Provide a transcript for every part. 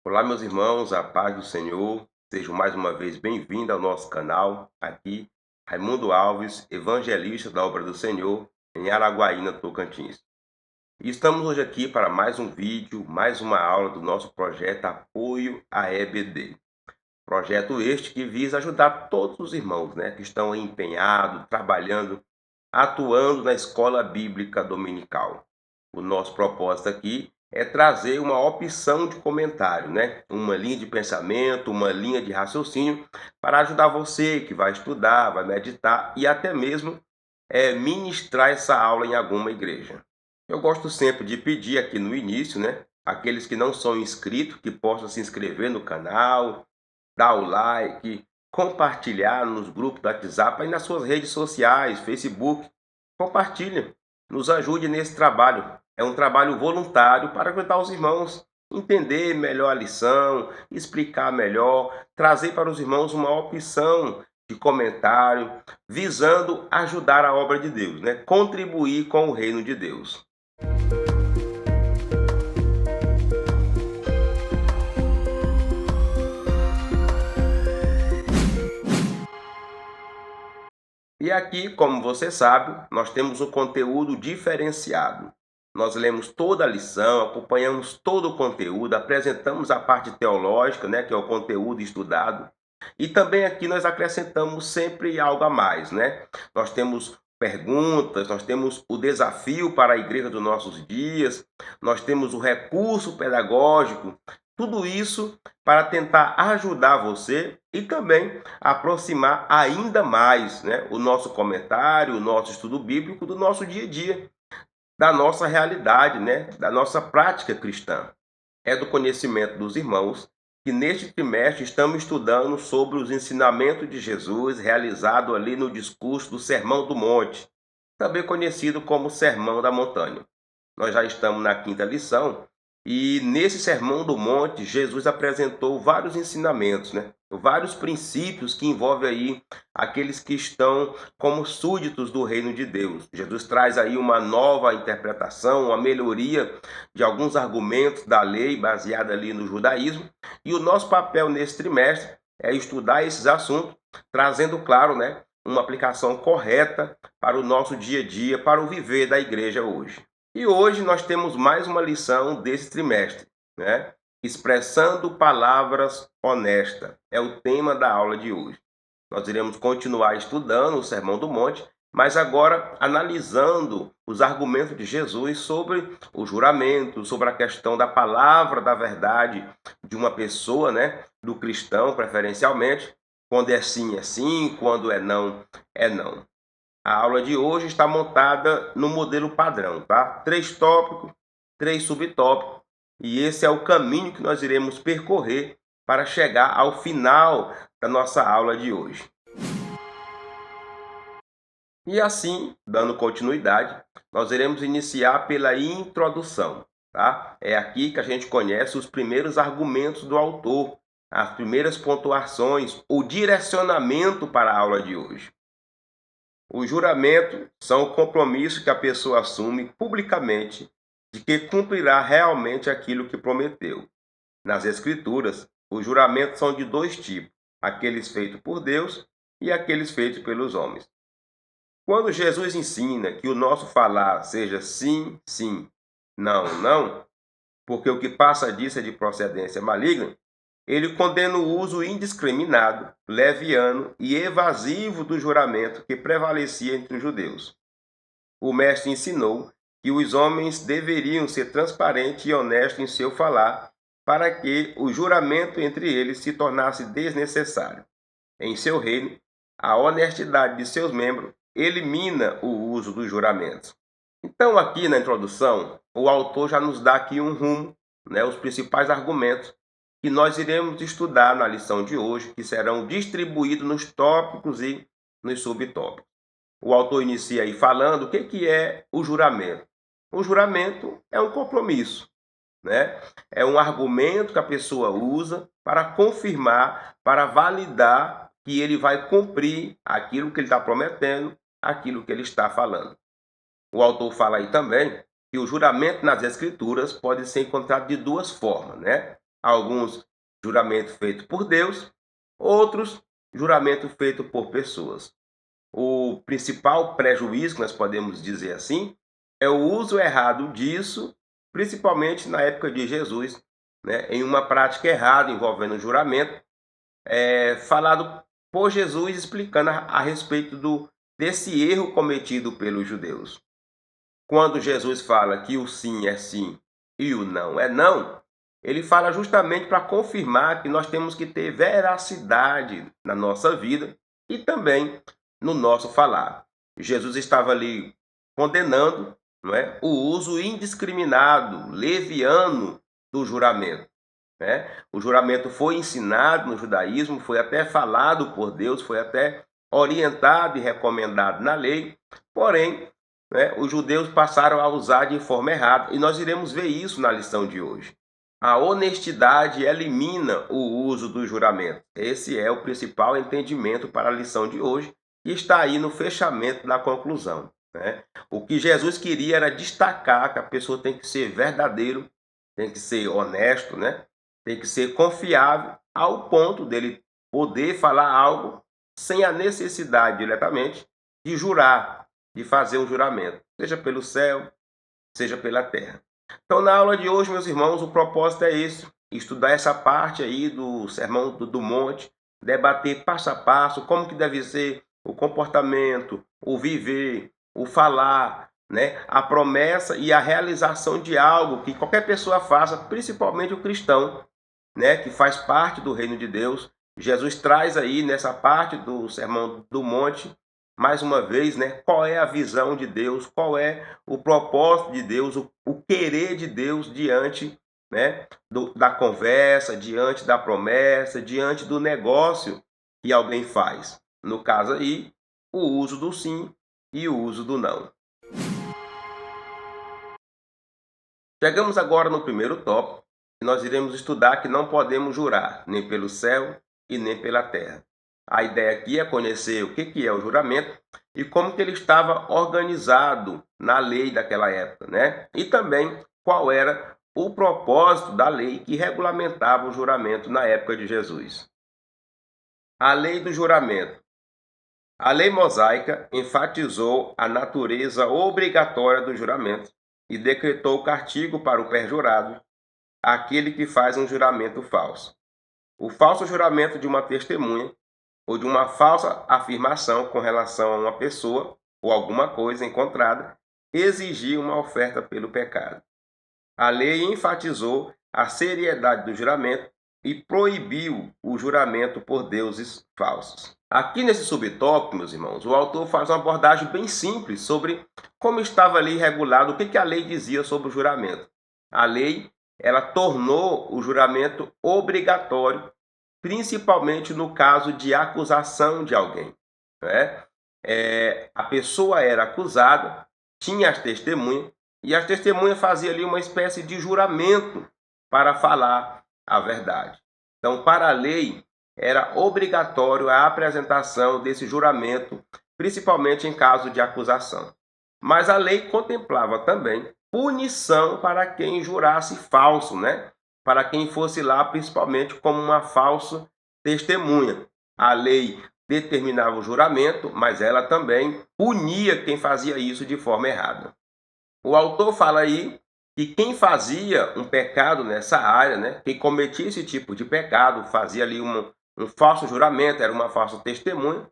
Olá, meus irmãos, a paz do Senhor. Sejam mais uma vez bem-vindos ao nosso canal. Aqui, Raimundo Alves, evangelista da Obra do Senhor, em Araguaína, Tocantins. E estamos hoje aqui para mais um vídeo, mais uma aula do nosso projeto Apoio à EBD. Projeto este que visa ajudar todos os irmãos, que estão aí empenhados, trabalhando, atuando na escola bíblica dominical. O nosso propósito aqui é trazer uma opção de comentário, uma linha de pensamento, uma linha de raciocínio para ajudar você que vai estudar, vai meditar e até mesmo ministrar essa aula em alguma igreja. Eu gosto sempre de pedir aqui no início, aqueles que não são inscritos, que possam se inscrever no canal, dar o like, compartilhar nos grupos do WhatsApp e nas suas redes sociais, Facebook. Compartilhe, nos ajude nesse trabalho. É um trabalho voluntário para ajudar os irmãos a entender melhor a lição, explicar melhor, trazer para os irmãos uma opção de comentário, visando ajudar a obra de Deus, contribuir com o reino de Deus. E aqui, como você sabe, nós temos um conteúdo diferenciado. Nós lemos toda a lição, acompanhamos todo o conteúdo, apresentamos a parte teológica, que é o conteúdo estudado. E também aqui nós acrescentamos sempre algo a mais, Nós temos perguntas, nós temos o desafio para a igreja dos nossos dias, nós temos o recurso pedagógico, tudo isso para tentar ajudar você e também aproximar ainda mais, o nosso comentário, o nosso estudo bíblico do nosso dia a dia, da nossa realidade, da nossa prática cristã. É do conhecimento dos irmãos que neste trimestre estamos estudando sobre os ensinamentos de Jesus realizado ali no discurso do Sermão do Monte, também conhecido como Sermão da Montanha. Nós já estamos na quinta lição e nesse Sermão do Monte Jesus apresentou vários ensinamentos, vários princípios que envolvem aí aqueles que estão como súditos do reino de Deus. Jesus traz aí uma nova interpretação, uma melhoria de alguns argumentos da lei baseada ali no judaísmo. E o nosso papel nesse trimestre é estudar esses assuntos, trazendo, claro, uma aplicação correta para o nosso dia a dia, para o viver da igreja hoje. E hoje nós temos mais uma lição desse trimestre, Expressando palavras honestas. É o tema da aula de hoje. Nós iremos continuar estudando o Sermão do Monte, mas agora analisando os argumentos de Jesus sobre o juramento, sobre a questão da palavra da verdade de uma pessoa, do cristão preferencialmente. Quando é sim, quando é não, é não. A aula de hoje está montada no modelo padrão, tá? 3 tópicos, 3 subtópicos, e esse é o caminho que nós iremos percorrer para chegar ao final da nossa aula de hoje. E assim, dando continuidade, nós iremos iniciar pela introdução, tá? É aqui que a gente conhece os primeiros argumentos do autor, as primeiras pontuações, o direcionamento para a aula de hoje. Os juramentos são o compromisso que a pessoa assume publicamente de que cumprirá realmente aquilo que prometeu. Nas Escrituras, os juramentos são de 2 tipos, aqueles feitos por Deus e aqueles feitos pelos homens. Quando Jesus ensina que o nosso falar seja sim, sim, não, não, porque o que passa disso é de procedência maligna, ele condena o uso indiscriminado, leviano e evasivo do juramento que prevalecia entre os judeus. O mestre ensinou que os homens deveriam ser transparentes e honestos em seu falar, para que o juramento entre eles se tornasse desnecessário. Em seu reino, a honestidade de seus membros elimina o uso dos juramentos. Então, aqui na introdução, o autor já nos dá aqui um rumo, os principais argumentos que nós iremos estudar na lição de hoje, que serão distribuídos nos tópicos e nos subtópicos. O autor inicia aí falando o que é o juramento. O juramento é um compromisso, É um argumento que a pessoa usa para confirmar, para validar que ele vai cumprir aquilo que ele está prometendo, aquilo que ele está falando. O autor fala aí também que o juramento nas Escrituras pode ser encontrado de 2 formas, Alguns juramento feito por Deus, outros juramento feito por pessoas. O principal prejuízo, que nós podemos dizer assim, é o uso errado disso, principalmente na época de Jesus, né, em uma prática errada envolvendo juramento, falado por Jesus explicando a respeito desse erro cometido pelos judeus. Quando Jesus fala que o sim é sim e o não é não, ele fala justamente para confirmar que nós temos que ter veracidade na nossa vida e também no nosso falar. Jesus estava ali condenando, não é, o uso indiscriminado, leviano do juramento. Né? O juramento foi ensinado no judaísmo, foi até falado por Deus, foi até orientado e recomendado na lei, porém, né, os judeus passaram a usar de forma errada, e nós iremos ver isso na lição de hoje. A honestidade elimina o uso do juramento. Esse é o principal entendimento para a lição de hoje, e está aí no fechamento da conclusão. Né? O que Jesus queria era destacar que a pessoa tem que ser verdadeiro, tem que ser honesto, né? Tem que ser confiável ao ponto dele poder falar algo sem a necessidade diretamente de jurar, de fazer um juramento, seja pelo céu, seja pela terra. Então, na aula de hoje, meus irmãos, o propósito é esse: estudar essa parte aí do Sermão do Monte, debater passo a passo como que deve ser o comportamento, o viver, o falar, né? A promessa e a realização de algo que qualquer pessoa faça, principalmente o cristão, né, que faz parte do reino de Deus. Jesus traz aí nessa parte do Sermão do Monte, mais uma vez, né, qual é a visão de Deus, qual é o propósito de Deus, o querer de Deus diante, né, da conversa, diante da promessa, diante do negócio que alguém faz. No caso aí, o uso do sim e o uso do não. Chegamos agora no primeiro tópico, e nós iremos estudar que não podemos jurar, nem pelo céu e nem pela terra. A ideia aqui é conhecer o que é o juramento e como que ele estava organizado na lei daquela época, né? E também qual era o propósito da lei que regulamentava o juramento na época de Jesus. A lei do juramento. A lei mosaica enfatizou a natureza obrigatória do juramento e decretou o castigo para o perjurado, aquele que faz um juramento falso. O falso juramento de uma testemunha ou de uma falsa afirmação com relação a uma pessoa ou alguma coisa encontrada exigia uma oferta pelo pecado. A lei enfatizou a seriedade do juramento e proibiu o juramento por deuses falsos. Aqui nesse subtópico, meus irmãos, o autor faz uma abordagem bem simples sobre como estava ali regulado, o que a lei dizia sobre o juramento. A lei, ela tornou o juramento obrigatório, principalmente no caso de acusação de alguém. Né? A pessoa era acusada, tinha as testemunhas, e as testemunhas faziam ali uma espécie de juramento para falar a verdade. Então, para a lei, era obrigatório a apresentação desse juramento, principalmente em caso de acusação. Mas a lei contemplava também punição para quem jurasse falso, né? Para quem fosse lá, principalmente como uma falsa testemunha. A lei determinava o juramento, mas ela também punia quem fazia isso de forma errada. O autor fala aí que quem fazia um pecado nessa área, né, quem cometia esse tipo de pecado, fazia ali um falso juramento, era uma falsa testemunha,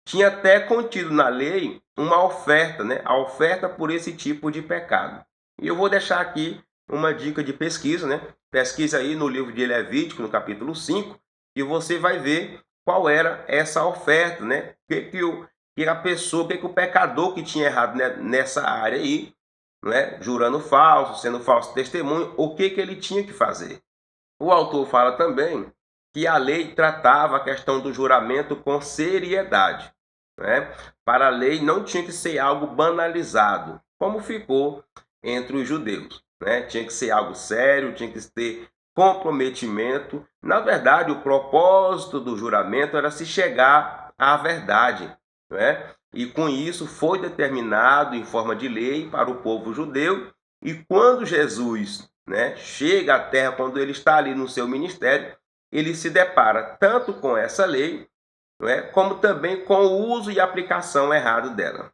tinha até contido na lei uma oferta, né, a oferta por esse tipo de pecado. E eu vou deixar aqui uma dica de pesquisa, né? Pesquisa aí no livro de Levítico, no capítulo 5, e você vai ver qual era essa oferta, né? Que a pessoa, que o pecador que tinha errado, né, nessa área aí, não é? Jurando falso, sendo falso testemunho, o que ele tinha que fazer. O autor fala também que a lei tratava a questão do juramento com seriedade. Né? Para a lei não tinha que ser algo banalizado, como ficou entre os judeus. Né? Tinha que ser algo sério, tinha que ter comprometimento. Na verdade, o propósito do juramento era se chegar à verdade. Né? E com isso foi determinado em forma de lei para o povo judeu. E quando Jesus, né, chega à terra, quando ele está ali no seu ministério, ele se depara tanto com essa lei, não é, como também com o uso e aplicação errado dela.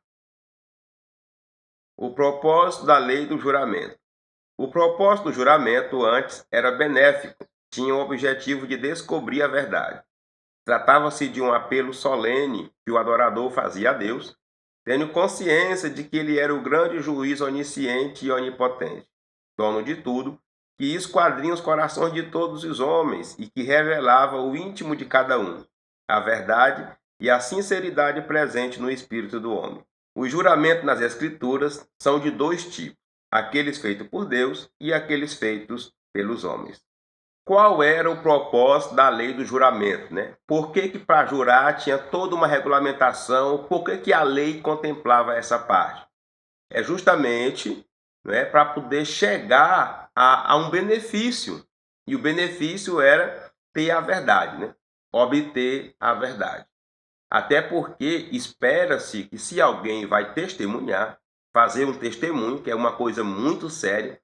O propósito da lei do juramento. O propósito do juramento antes era benéfico, tinha o objetivo de descobrir a verdade. Tratava-se de um apelo solene que o adorador fazia a Deus, tendo consciência de que ele era o grande juiz onisciente e onipotente, dono de tudo, que esquadrinha os corações de todos os homens e que revelava o íntimo de cada um, a verdade e a sinceridade presente no espírito do homem. Os juramentos nas Escrituras são de dois tipos: aqueles feitos por Deus e aqueles feitos pelos homens. Qual era o propósito da lei do juramento, né? Por que para jurar tinha toda uma regulamentação? Por que a lei contemplava essa parte? É justamente, né, para poder chegar a um benefício. E o benefício era ter a verdade, né? Obter a verdade. Até porque espera-se que, se alguém vai testemunhar, fazer um testemunho, que é uma coisa muito séria,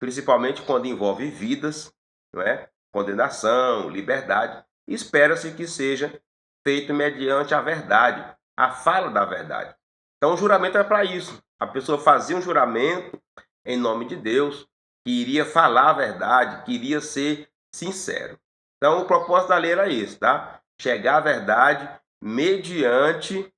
principalmente quando envolve vidas, não é? Condenação, liberdade, espera-se que seja feito mediante a verdade, a fala da verdade. Então o juramento é para isso. A pessoa fazia um juramento em nome de Deus, que iria falar a verdade, que iria ser sincero. Então o propósito da lei era esse, tá? Chegar à verdade mediante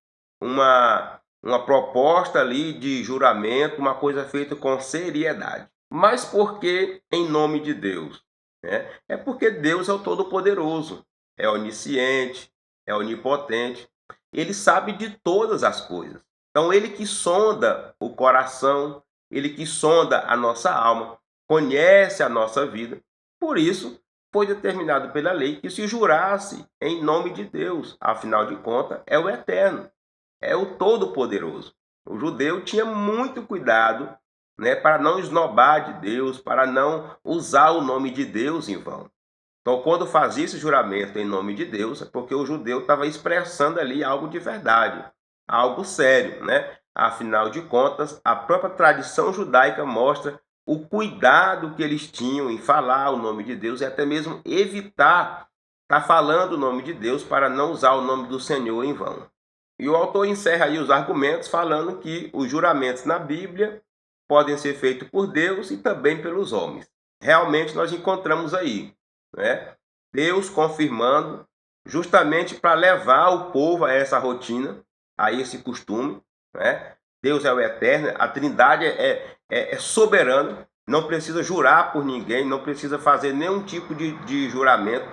uma proposta ali de juramento, uma coisa feita com seriedade. Mas por que em nome de Deus? É porque Deus é o Todo-Poderoso, é onisciente, é onipotente, ele sabe de todas as coisas. Então, ele que sonda o coração, ele que sonda a nossa alma, conhece a nossa vida. Por isso, foi determinado pela lei que se jurasse em nome de Deus. Afinal de contas, é o Eterno, é o Todo-Poderoso. O judeu tinha muito cuidado, né, para não esnobar de Deus, para não usar o nome de Deus em vão. Então, quando fazia esse juramento em nome de Deus, é porque o judeu estava expressando ali algo de verdade, algo sério, né? Afinal de contas, a própria tradição judaica mostra o cuidado que eles tinham em falar o nome de Deus e até mesmo evitar estar falando o nome de Deus para não usar o nome do Senhor em vão. E o autor encerra aí os argumentos falando que os juramentos na Bíblia podem ser feitos por Deus e também pelos homens. Realmente nós encontramos aí, né, Deus confirmando, justamente para levar o povo a essa rotina, a esse costume, né? Deus é o eterno, a Trindade é soberana, não precisa jurar por ninguém, não precisa fazer nenhum tipo de juramento,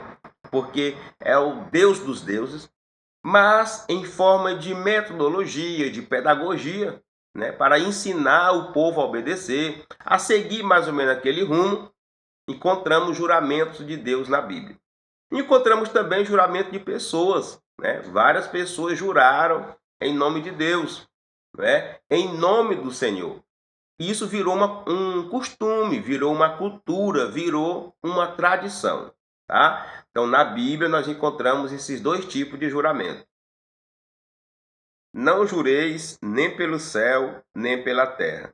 porque é o Deus dos deuses, mas em forma de metodologia, de pedagogia, né, para ensinar o povo a obedecer, a seguir mais ou menos aquele rumo. Encontramos juramentos de Deus na Bíblia. Encontramos também juramento de pessoas, né? Várias pessoas juraram em nome de Deus, né? Em nome do Senhor. Isso virou um costume, virou uma cultura, virou uma tradição, tá? Então, na Bíblia, nós encontramos esses dois tipos de juramento. Não jureis nem pelo céu, nem pela terra.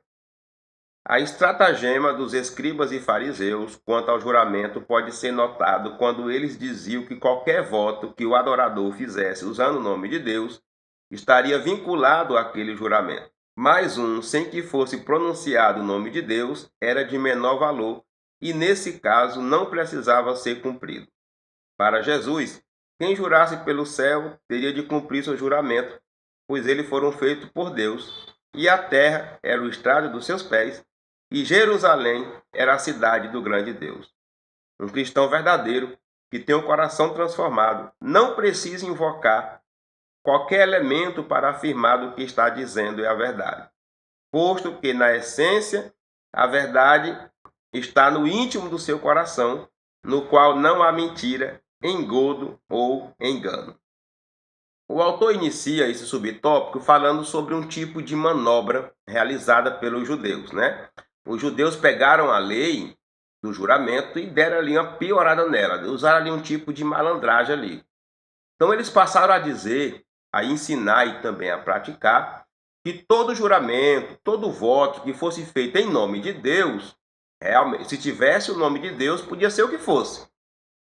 A estratagema dos escribas e fariseus quanto ao juramento pode ser notado quando eles diziam que qualquer voto que o adorador fizesse usando o nome de Deus estaria vinculado àquele juramento. Mais um, sem que fosse pronunciado o nome de Deus, era de menor valor e, nesse caso, não precisava ser cumprido. Para Jesus, quem jurasse pelo céu teria de cumprir seu juramento, pois eles foram feitos por Deus, e a terra era o estrado dos seus pés, e Jerusalém era a cidade do grande Deus. Um cristão verdadeiro, que tem o coração transformado, não precisa invocar qualquer elemento para afirmar do que está dizendo é a verdade, posto que, na essência, a verdade está no íntimo do seu coração, no qual não há mentira, engodo ou engano. O autor inicia esse subtópico falando sobre um tipo de manobra realizada pelos judeus, né? Os judeus pegaram a lei do juramento e deram ali uma piorada nela, usaram ali um tipo de malandragem ali. Então eles passaram a dizer, a ensinar e também a praticar que todo juramento, todo voto que fosse feito em nome de Deus Realmente, se tivesse o nome de Deus, podia ser o que fosse.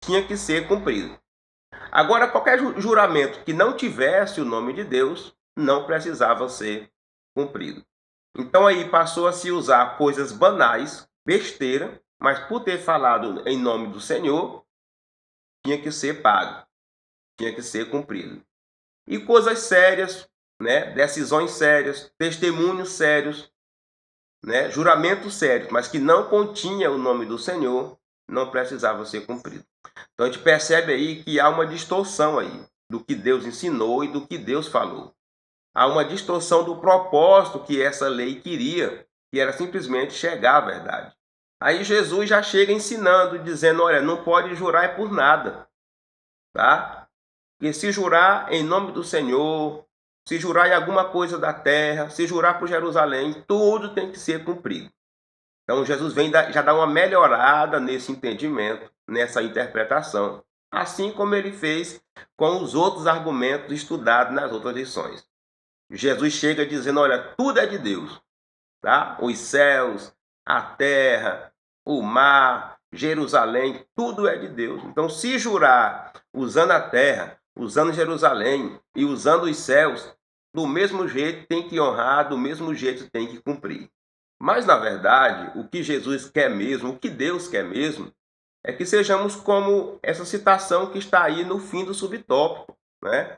Tinha que ser cumprido. Agora, qualquer juramento que não tivesse o nome de Deus, não precisava ser cumprido. Então aí passou a se usar coisas banais, besteira, mas por ter falado em nome do Senhor, tinha que ser pago, tinha que ser cumprido. E coisas sérias, né, decisões sérias, testemunhos sérios, né, juramentos sérios, mas que não continha o nome do Senhor, não precisava ser cumprido. Então a gente percebe aí que há uma distorção aí do que Deus ensinou e do que Deus falou. Há uma distorção do propósito que essa lei queria, que era simplesmente chegar à verdade. Aí Jesus já chega ensinando, dizendo, olha, não pode jurar por nada, tá? Porque se jurar em nome do Senhor, se jurar em alguma coisa da terra, se jurar por Jerusalém, tudo tem que ser cumprido. Então Jesus vem já dar uma melhorada nesse entendimento, nessa interpretação, assim como ele fez com os outros argumentos estudados nas outras lições. Jesus chega dizendo, olha, tudo é de Deus, tá? Os céus, a terra, o mar, Jerusalém, tudo é de Deus. Então, se jurar usando a terra, usando Jerusalém e usando os céus, do mesmo jeito tem que honrar, do mesmo jeito tem que cumprir. Mas, na verdade, o que Jesus quer mesmo, o que Deus quer mesmo, é que sejamos como essa citação que está aí no fim do subtópico, né?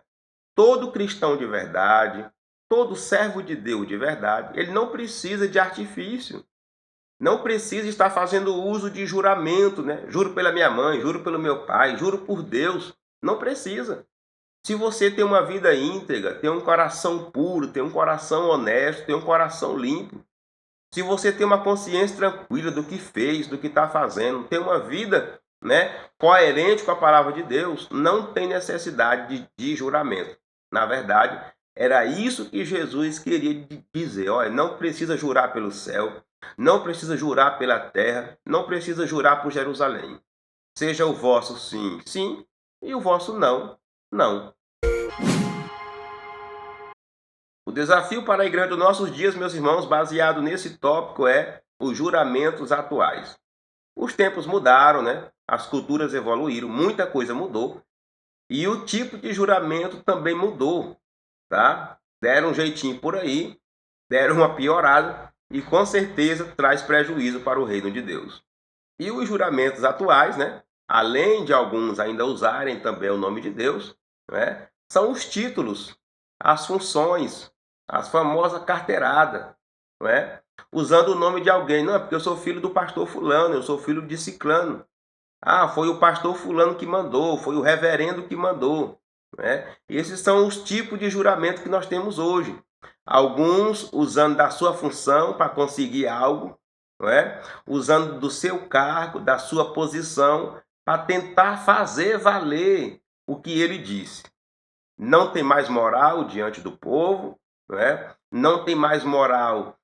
Todo cristão de verdade, todo servo de Deus de verdade, ele não precisa de artifício, não precisa estar fazendo uso de juramento, né? Juro pela minha mãe, juro pelo meu pai, juro por Deus. Não precisa. Se você tem uma vida íntegra, tem um coração puro, tem um coração honesto, tem um coração limpo, se você tem uma consciência tranquila do que fez, do que está fazendo, tem uma vida, né, coerente com a palavra de Deus, não tem necessidade de juramento. Na verdade, era isso que Jesus queria dizer. Olha, não precisa jurar pelo céu, não precisa jurar pela terra, não precisa jurar por Jerusalém. Seja o vosso sim, sim, e o vosso não, não. O desafio para a igreja dos nossos dias, meus irmãos, baseado nesse tópico, é os juramentos atuais. Os tempos mudaram, né? As culturas evoluíram, muita coisa mudou. E o tipo de juramento também mudou, tá? Deram um jeitinho por aí, deram uma piorada e com certeza traz prejuízo para o reino de Deus. E os juramentos atuais, né? Além de alguns ainda usarem também o nome de Deus, né? São os títulos, as funções, as famosas carteiradas, não é? Usando o nome de alguém. Não, é porque eu sou filho do pastor fulano, eu sou filho de ciclano. Ah, foi o pastor fulano que mandou, foi o reverendo que mandou, né? Esses são os tipos de juramento que nós temos hoje. Alguns usando da sua função para conseguir algo, não é? Usando do seu cargo, da sua posição, para tentar fazer valer o que ele disse. Não tem mais moral diante do povo, não é? Não tem mais moral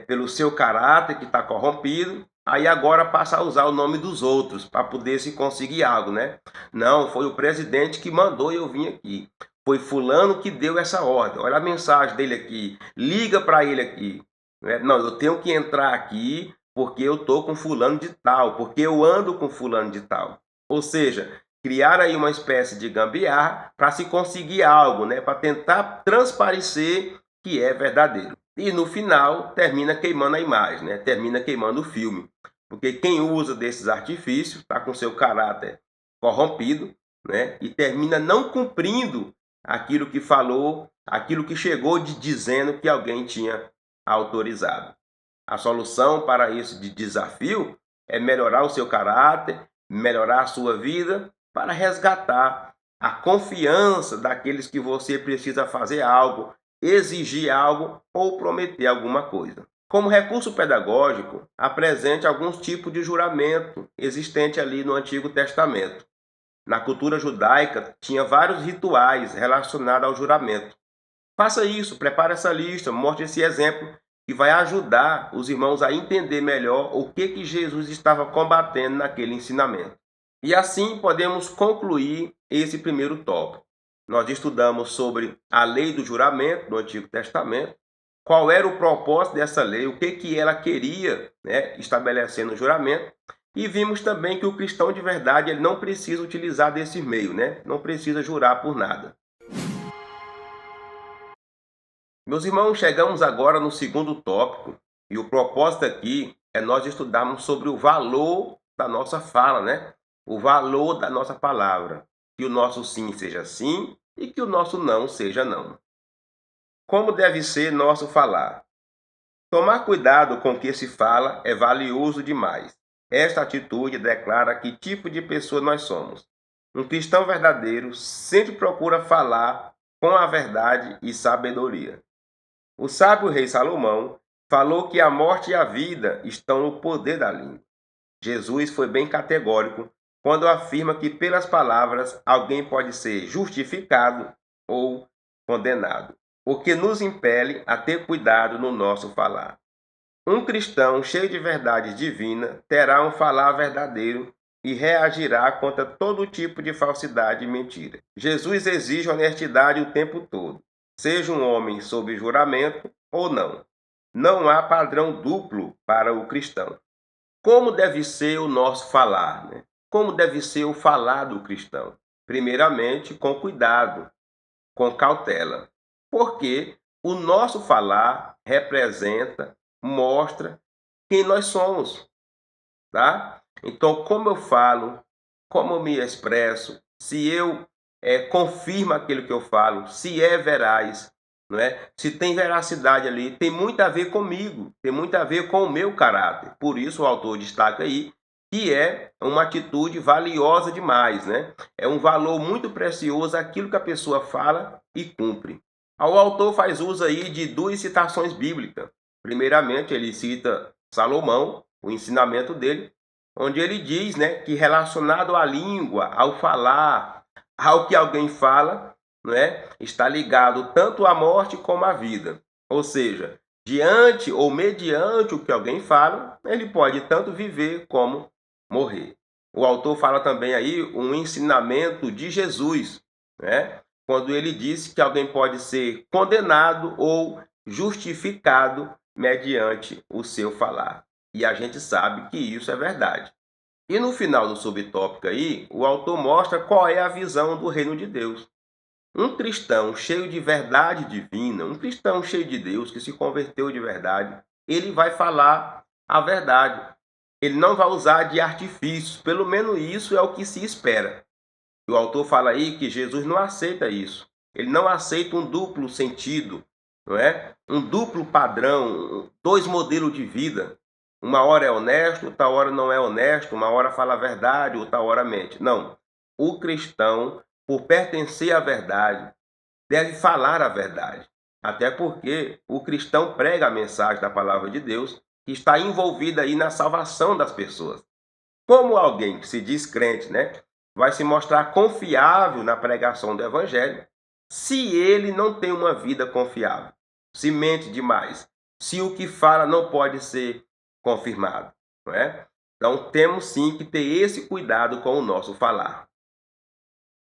pelo seu caráter que está corrompido. Aí agora passa a usar o nome dos outros para poder se conseguir algo, né? Não, foi o presidente que mandou e eu vim aqui. Foi fulano que deu essa ordem. Olha a mensagem dele aqui. Liga para ele aqui. Né? Não, eu tenho que entrar aqui porque eu tô com fulano de tal, porque eu ando com fulano de tal. Ou seja, criar aí uma espécie de gambiarra para se conseguir algo, né? Para tentar transparecer que é verdadeiro. E no final termina queimando a imagem, né? Termina queimando o filme. Porque quem usa desses artifícios está com seu caráter corrompido, né? E termina não cumprindo aquilo que falou, aquilo que chegou dizendo que alguém tinha autorizado. A solução para esse desafio é melhorar o seu caráter, melhorar a sua vida, para resgatar a confiança daqueles que você precisa fazer algo, exigir algo ou prometer alguma coisa. Como recurso pedagógico, apresente alguns tipos de juramento existente ali no Antigo Testamento. Na cultura judaica, tinha vários rituais relacionados ao juramento. Faça isso, prepare essa lista, mostre esse exemplo que vai ajudar os irmãos a entender melhor o que Jesus estava combatendo naquele ensinamento. E assim podemos concluir esse primeiro tópico. Nós estudamos sobre a lei do juramento no Antigo Testamento, qual era o propósito dessa lei, o que ela queria, né, estabelecer no juramento. E vimos também que o cristão de verdade ele não precisa utilizar desse meio, né? Não precisa jurar por nada. Meus irmãos, chegamos agora no segundo tópico, e o propósito aqui é nós estudarmos sobre o valor da nossa fala, né? O valor da nossa palavra. Que o nosso sim seja sim e que o nosso não seja não. Como deve ser nosso falar? Tomar cuidado com o que se fala é valioso demais. Esta atitude declara que tipo de pessoa nós somos. Um cristão verdadeiro sempre procura falar com a verdade e sabedoria. O sábio rei Salomão falou que a morte e a vida estão no poder da língua. Jesus foi bem categórico quando afirma que pelas palavras alguém pode ser justificado ou condenado, o que nos impele a ter cuidado no nosso falar. Um cristão cheio de verdade divina terá um falar verdadeiro e reagirá contra todo tipo de falsidade e mentira. Jesus exige honestidade o tempo todo, seja um homem sob juramento ou não. Não há padrão duplo para o cristão. Como deve ser o nosso falar, né? Como deve ser o falar do cristão? Primeiramente, com cuidado, com cautela, porque o nosso falar representa, mostra quem nós somos, tá? Então, como eu falo, como eu me expresso, se eu confirmo aquilo que eu falo, se é veraz, não é? Se tem veracidade ali, tem muito a ver comigo, tem muito a ver com o meu caráter. Por isso o autor destaca aí que é uma atitude valiosa demais, né? É um valor muito precioso aquilo que a pessoa fala e cumpre. O autor faz uso aí de duas citações bíblicas. Primeiramente, ele cita Salomão, o ensinamento dele, onde ele diz, né, que relacionado à língua, ao falar, ao que alguém fala, não é, está ligado tanto à morte como à vida. Ou seja, diante ou mediante o que alguém fala, ele pode tanto viver como morrer. O autor fala também aí um ensinamento de Jesus, né? Quando ele disse que alguém pode ser condenado ou justificado mediante o seu falar. E a gente sabe que isso é verdade. E no final do subtópico aí, o autor mostra qual é a visão do reino de Deus. Um cristão cheio de verdade divina, um cristão cheio de Deus, que se converteu de verdade, ele vai falar a verdade. Ele não vai usar de artifícios, pelo menos isso é o que se espera. O autor fala aí que Jesus não aceita isso. Ele não aceita um duplo sentido, não é? Um duplo padrão, dois modelos de vida. Uma hora é honesto, outra hora não é honesto, uma hora fala a verdade, outra hora mente. Não. O cristão, por pertencer à verdade, deve falar a verdade. Até porque o cristão prega a mensagem da palavra de Deus, que está envolvida aí na salvação das pessoas. Como alguém que se diz crente, né, vai se mostrar confiável na pregação do evangelho, se ele não tem uma vida confiável, se mente demais, se o que fala não pode ser confirmado, não é? Então temos sim que ter esse cuidado com o nosso falar.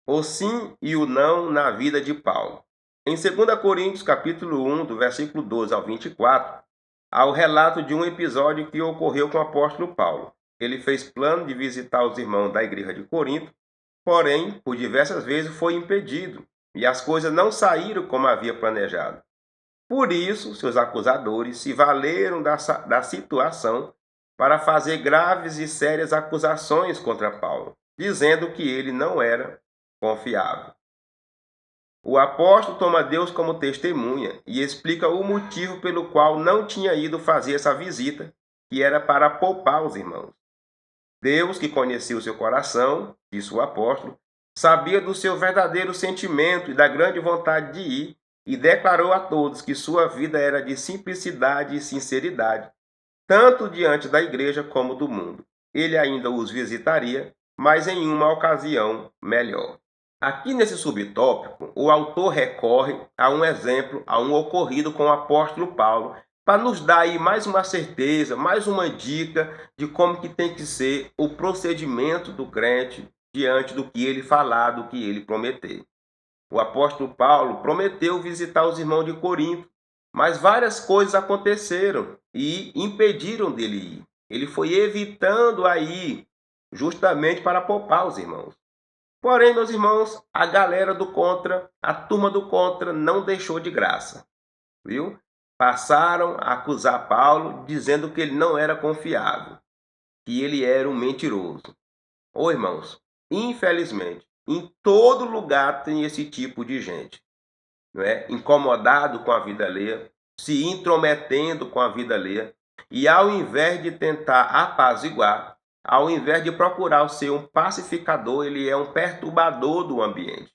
O sim e o não na vida de Paulo. Em 2 Coríntios, capítulo 1, do versículo 12 ao 24, há o relato de um episódio que ocorreu com o apóstolo Paulo. Ele fez plano de visitar os irmãos da igreja de Corinto, porém, por diversas vezes foi impedido, e as coisas não saíram como havia planejado. Por isso, seus acusadores se valeram da situação para fazer graves e sérias acusações contra Paulo, dizendo que ele não era confiável. O apóstolo toma Deus como testemunha e explica o motivo pelo qual não tinha ido fazer essa visita, que era para poupar os irmãos. Deus, que conhecia o seu coração, disse o apóstolo, sabia do seu verdadeiro sentimento e da grande vontade de ir, e declarou a todos que sua vida era de simplicidade e sinceridade, tanto diante da igreja como do mundo. Ele ainda os visitaria, mas em uma ocasião melhor. Aqui nesse subtópico, o autor recorre a um exemplo, a um ocorrido com o apóstolo Paulo, para nos dar aí mais uma certeza, mais uma dica de como que tem que ser o procedimento do crente diante do que ele falar, do que ele prometer. O apóstolo Paulo prometeu visitar os irmãos de Corinto, Mas várias coisas aconteceram e impediram dele ir. Ele foi evitando a ir, justamente para poupar os irmãos. Porém, meus irmãos, a galera do contra, a turma do contra, não deixou de graça, viu? Passaram a acusar Paulo, dizendo que ele não era confiável, que ele era um mentiroso. Ô irmãos, infelizmente, em todo lugar tem esse tipo de gente, não é? Incomodado com a vida alheia, se intrometendo com a vida alheia, e ao invés de tentar apaziguar, ao invés de procurar ser um pacificador, ele é um perturbador do ambiente,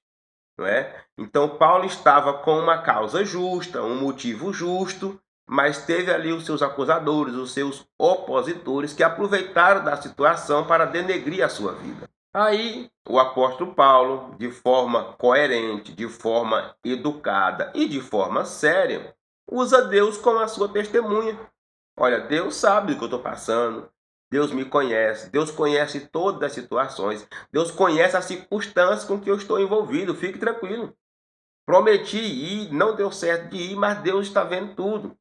não é? Então Paulo estava com uma causa justa, um motivo justo, mas teve ali os seus acusadores, os seus opositores que aproveitaram da situação para denegrir a sua vida. Aí o apóstolo Paulo, de forma coerente, de forma educada e de forma séria, usa Deus como a sua testemunha. Olha, Deus sabe do que eu estou passando, Deus me conhece, Deus conhece todas as situações, Deus conhece as circunstâncias com que eu estou envolvido, fique tranquilo. Prometi ir, não deu certo de ir, mas Deus está vendo tudo.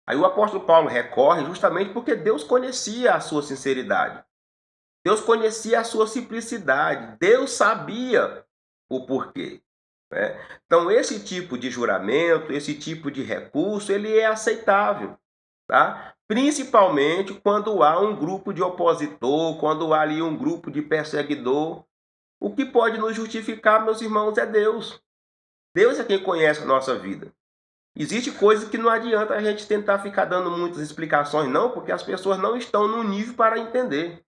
Aí o apóstolo Paulo recorre justamente porque Deus conhecia a sua sinceridade. Deus conhecia a sua simplicidade. Deus sabia o porquê, né? Então, esse tipo de juramento, esse tipo de recurso, ele é aceitável, tá? Principalmente quando há um grupo de opositor, quando há ali um grupo de perseguidor. O que pode nos justificar, meus irmãos, é Deus. Deus é quem conhece a nossa vida. Existe coisas que não adianta a gente tentar ficar dando muitas explicações, não, porque as pessoas não estão no nível para entender.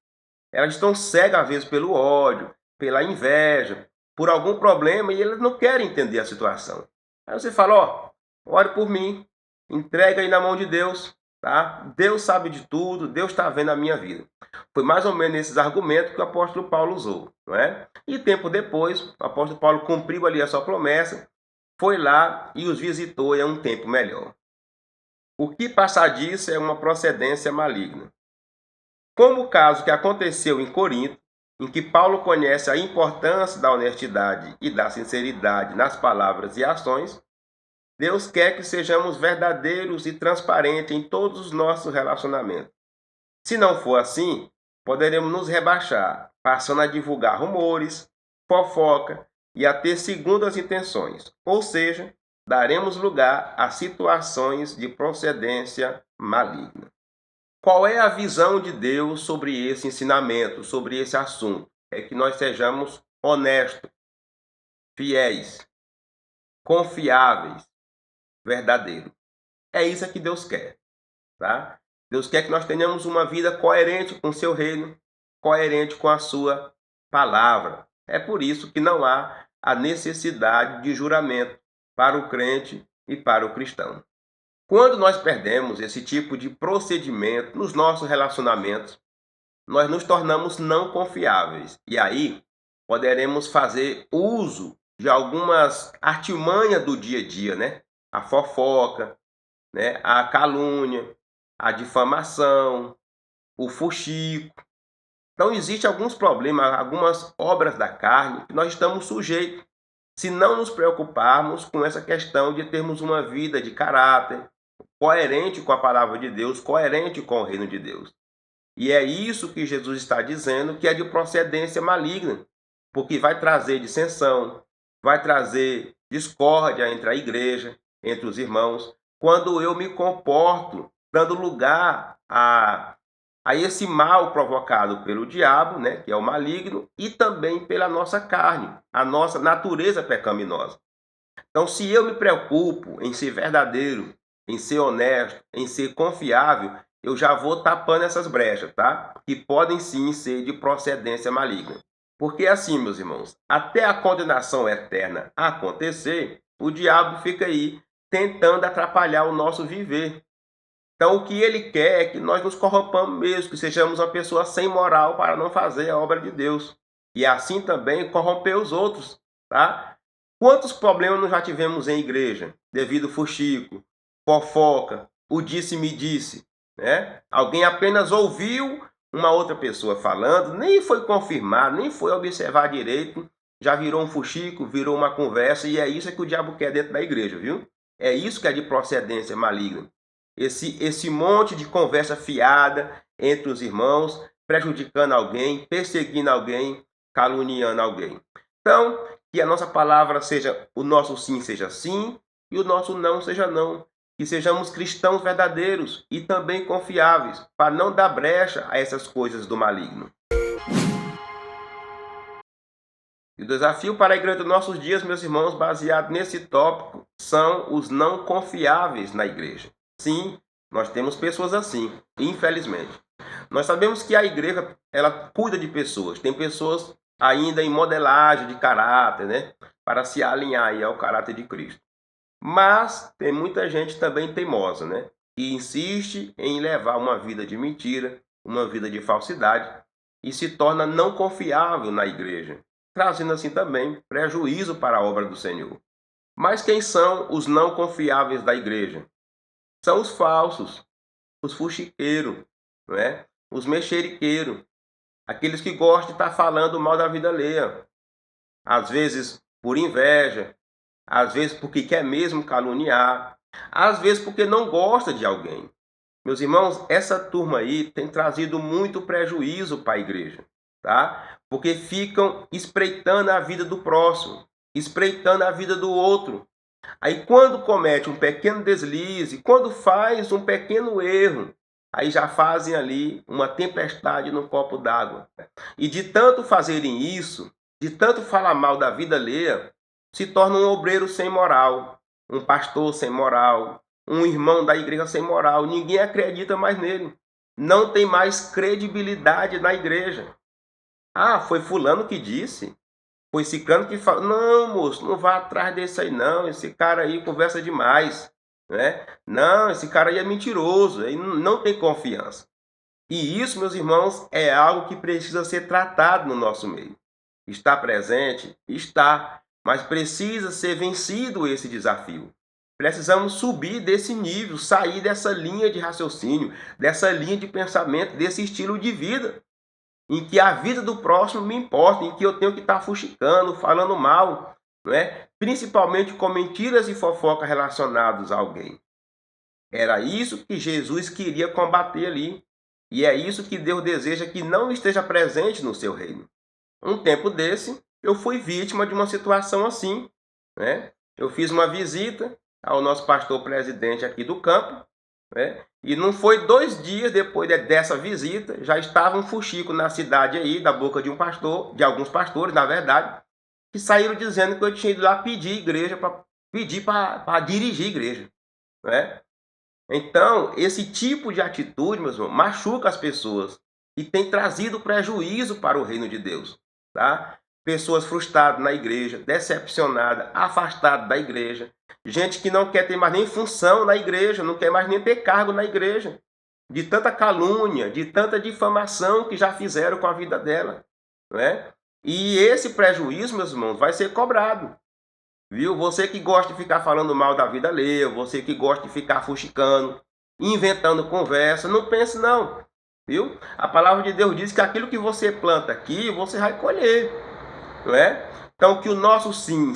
Elas estão cegas, às vezes, pelo ódio, pela inveja, por algum problema, e elas não querem entender a situação. Aí você fala, ó, ore por mim, entrega aí na mão de Deus, tá? Deus sabe de tudo, Deus está vendo a minha vida. Foi mais ou menos esses argumentos que o apóstolo Paulo usou, não é? E tempo depois, o apóstolo Paulo cumpriu ali a sua promessa, foi lá e os visitou em um tempo melhor. O que passar disso é uma procedência maligna. Como o caso que aconteceu em Corinto, em que Paulo conhece a importância da honestidade e da sinceridade nas palavras e ações, Deus quer que sejamos verdadeiros e transparentes em todos os nossos relacionamentos. Se não for assim, poderemos nos rebaixar, passando a divulgar rumores, fofoca e a ter segundas intenções, ou seja, daremos lugar a situações de procedência maligna. Qual é a visão de Deus sobre esse ensinamento, sobre esse assunto? É que nós sejamos honestos, fiéis, confiáveis, verdadeiros. É isso que Deus quer, tá? Deus quer que nós tenhamos uma vida coerente com o seu reino, coerente com a sua palavra. É por isso que não há a necessidade de juramento para o crente e para o cristão. Quando nós perdemos esse tipo de procedimento nos nossos relacionamentos, nós nos tornamos não confiáveis. E aí poderemos fazer uso de algumas artimanhas do dia a dia, né? A fofoca, né? A calúnia, a difamação, o fuxico. Então, existem alguns problemas, algumas obras da carne que nós estamos sujeitos se não nos preocuparmos com essa questão de termos uma vida de caráter coerente com a palavra de Deus, coerente com o reino de Deus. E é isso que Jesus está dizendo, que é de procedência maligna, porque vai trazer dissensão, vai trazer discórdia entre a igreja, entre os irmãos, quando eu me comporto dando lugar a esse mal provocado pelo diabo, né, que é o maligno, e também pela nossa carne, a nossa natureza pecaminosa. Então, se eu me preocupo em ser verdadeiro, em ser honesto, em ser confiável, eu já vou tapando essas brechas, tá? Que podem sim ser de procedência maligna. Porque assim, meus irmãos, até a condenação eterna acontecer, o diabo fica aí tentando atrapalhar o nosso viver. Então, o que ele quer é que nós nos corrompamos mesmo, que sejamos uma pessoa sem moral para não fazer a obra de Deus. E assim também corromper os outros, tá? Quantos problemas nós já tivemos em igreja devido ao fuxico, fofoca, o disse-me-disse, né? Alguém apenas ouviu uma outra pessoa falando, nem foi confirmar, nem foi observar direito, já virou um fuxico, virou uma conversa, e é isso que o diabo quer dentro da igreja, viu? É isso que é de procedência maligna. Esse monte de conversa fiada entre os irmãos, prejudicando alguém, perseguindo alguém, caluniando alguém. Então, que a nossa palavra seja, o nosso sim seja sim e o nosso não seja não. Que sejamos cristãos verdadeiros e também confiáveis, para não dar brecha a essas coisas do maligno. E o desafio para a igreja dos nossos dias, meus irmãos, baseado nesse tópico, são os não confiáveis na igreja. Sim, nós temos pessoas assim, infelizmente. Nós sabemos que a igreja, ela cuida de pessoas. Tem pessoas ainda em modelagem de caráter, né? Para se alinhar aí ao caráter de Cristo. Mas tem muita gente também teimosa, né? Que insiste em levar uma vida de mentira, uma vida de falsidade e se torna não confiável na igreja, trazendo assim também prejuízo para a obra do Senhor. Mas quem são os não confiáveis da igreja? São os falsos, os fuxiqueiros, não é? Os mexeriqueiros, aqueles que gostam de estar falando mal da vida alheia, às vezes por inveja, às vezes porque quer mesmo caluniar, às vezes porque não gosta de alguém. Meus irmãos, essa turma aí tem trazido muito prejuízo para a igreja, tá? Porque ficam espreitando a vida do próximo, espreitando a vida do outro. Aí quando comete um pequeno deslize, quando faz um pequeno erro, aí já fazem ali uma tempestade no copo d'água. E de tanto fazerem isso, de tanto falar mal da vida alheia, se torna um obreiro sem moral, um pastor sem moral, um irmão da igreja sem moral. Ninguém acredita mais nele. Não tem mais credibilidade na igreja. Ah, foi fulano que disse? Foi ciclano que fala, não, moço, não vá atrás desse aí não, esse cara aí conversa demais, né? Não, esse cara aí é mentiroso, aí não tem confiança. E isso, meus irmãos, é algo que precisa ser tratado no nosso meio. Está presente? Está, mas precisa ser vencido esse desafio. Precisamos subir desse nível, sair dessa linha de raciocínio, dessa linha de pensamento, desse estilo de vida em que a vida do próximo me importa, em que eu tenho que estar fuxicando, falando mal, não é? Principalmente com mentiras e fofoca relacionados a alguém. Era isso que Jesus queria combater ali. E é isso que Deus deseja que não esteja presente no seu reino. Um tempo desse, eu fui vítima de uma situação assim, né? Eu fiz uma visita ao nosso pastor presidente aqui do campo, né? E não foi 2 dias depois dessa visita, já estava um fuxico na cidade aí, da boca de um pastor, de alguns pastores, na verdade, que saíram dizendo que eu tinha ido lá pedir igreja, para pedir para dirigir igreja, né? Então, esse tipo de atitude, meus irmãos, machuca as pessoas e tem trazido prejuízo para o reino de Deus, tá? Pessoas frustradas na igreja, decepcionadas, afastadas da igreja, gente que não quer ter mais nem função na igreja, não quer mais nem ter cargo na igreja, de tanta calúnia, de tanta difamação que já fizeram com a vida dela, não é? E esse prejuízo, meus irmãos, vai ser cobrado. Viu? Você que gosta de ficar falando mal da vida alheia, você que gosta de ficar fuxicando, inventando conversa, não pense não. Viu? A palavra de Deus diz que aquilo que você planta aqui, você vai colher, não é? Então que o nosso sim,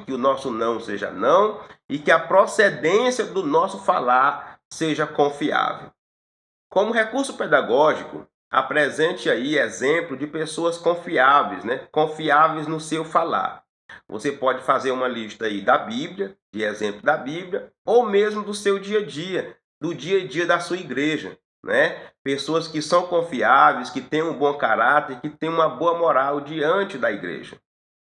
que o nosso não seja não, e que a procedência do nosso falar seja confiável. Como recurso pedagógico, apresente aí exemplo de pessoas confiáveis, né? Confiáveis no seu falar. Você pode fazer uma lista aí da Bíblia, de exemplo da Bíblia, ou mesmo do seu dia a dia, do dia a dia da sua igreja, né? Pessoas que são confiáveis, que têm um bom caráter, que têm uma boa moral diante da igreja.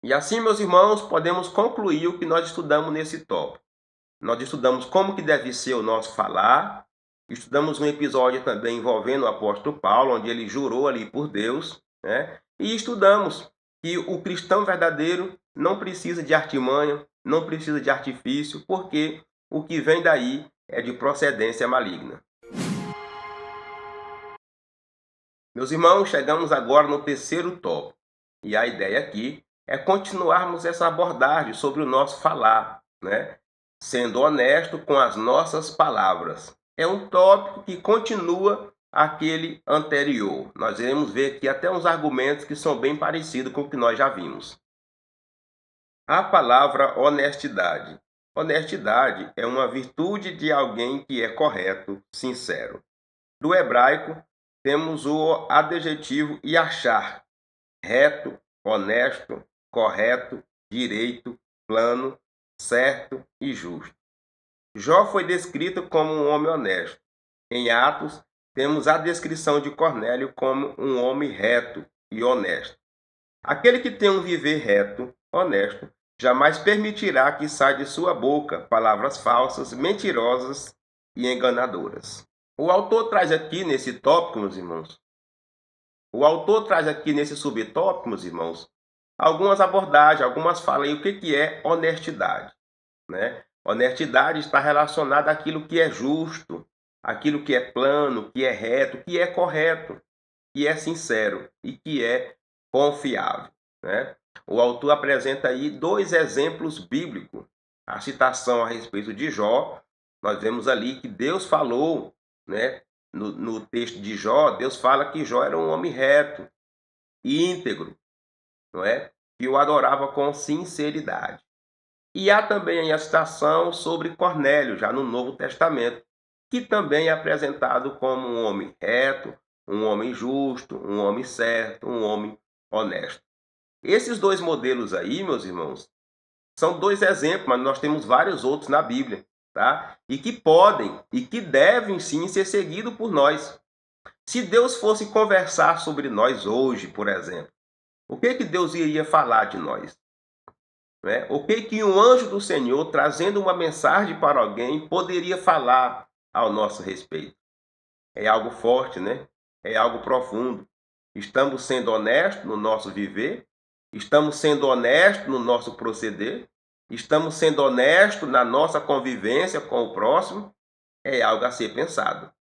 E assim, meus irmãos, podemos concluir o que nós estudamos nesse tópico. Nós estudamos como que deve ser o nosso falar, estudamos um episódio também envolvendo o apóstolo Paulo, onde ele jurou ali por Deus, né? E estudamos que o cristão verdadeiro não precisa de artimanha, não precisa de artifício, porque o que vem daí é de procedência maligna. Meus irmãos, chegamos agora no terceiro tópico. E a ideia aqui é continuarmos essa abordagem sobre o nosso falar, né? Sendo honesto com as nossas palavras. É um tópico que continua aquele anterior. Nós iremos ver aqui até uns argumentos que são bem parecidos com o que nós já vimos. A palavra honestidade Honestidade é uma virtude de alguém que é correto, sincero. Do hebraico, temos o adjetivo yashar, reto, honesto, correto, direito, plano, certo e justo. Jó foi descrito como um homem honesto. Em Atos, temos a descrição de Cornélio como um homem reto e honesto. Aquele que tem um viver reto, honesto, jamais permitirá que saia de sua boca palavras falsas, mentirosas e enganadoras. O autor traz aqui nesse tópico, meus irmãos, o autor traz aqui nesse subtópico, meus irmãos, algumas abordagens, algumas falas aí, o que é honestidade, né? Honestidade está relacionada àquilo que é justo, àquilo que é plano, que é reto, que é correto, que é sincero e que é confiável, né? O autor apresenta aí dois exemplos bíblicos. A citação a respeito de Jó, nós vemos ali que Deus falou, né? No texto de Jó, Deus fala que Jó era um homem reto, íntegro, não é? Que o adorava com sinceridade. E há também a citação sobre Cornélio, já no Novo Testamento, que também é apresentado como um homem reto, um homem justo, um homem certo, um homem honesto. Esses dois modelos aí, meus irmãos, são dois exemplos, mas nós temos vários outros na Bíblia, tá? E que podem e que devem sim ser seguidos por nós. Se Deus fosse conversar sobre nós hoje, por exemplo, o que Deus iria falar de nós? Né? O que um anjo do Senhor, trazendo uma mensagem para alguém, poderia falar ao nosso respeito? É algo forte, né? É algo profundo. Estamos sendo honestos no nosso viver? Estamos sendo honestos no nosso proceder? Estamos sendo honestos na nossa convivência com o próximo? É algo a ser pensado.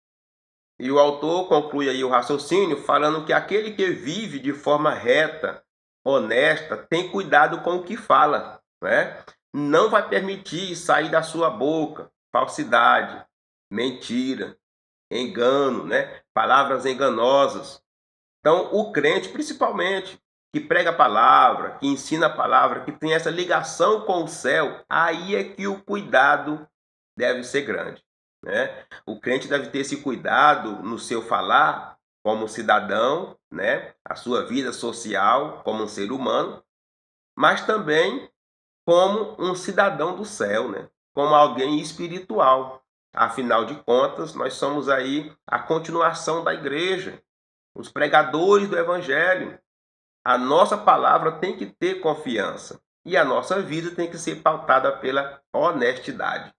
E o autor conclui aí o raciocínio falando que aquele que vive de forma reta, honesta, tem cuidado com o que fala, né? Não vai permitir sair da sua boca falsidade, mentira, engano, né? Palavras enganosas. Então, o crente, principalmente, que prega a palavra, que ensina a palavra, que tem essa ligação com o céu, aí é que o cuidado deve ser grande, né? O crente deve ter esse cuidado no seu falar como cidadão, né? A sua vida social como um ser humano, mas também como um cidadão do céu, né? Como alguém espiritual. Afinal de contas, nós somos aí a continuação da igreja, os pregadores do evangelho. A nossa palavra tem que ter confiança e a nossa vida tem que ser pautada pela honestidade.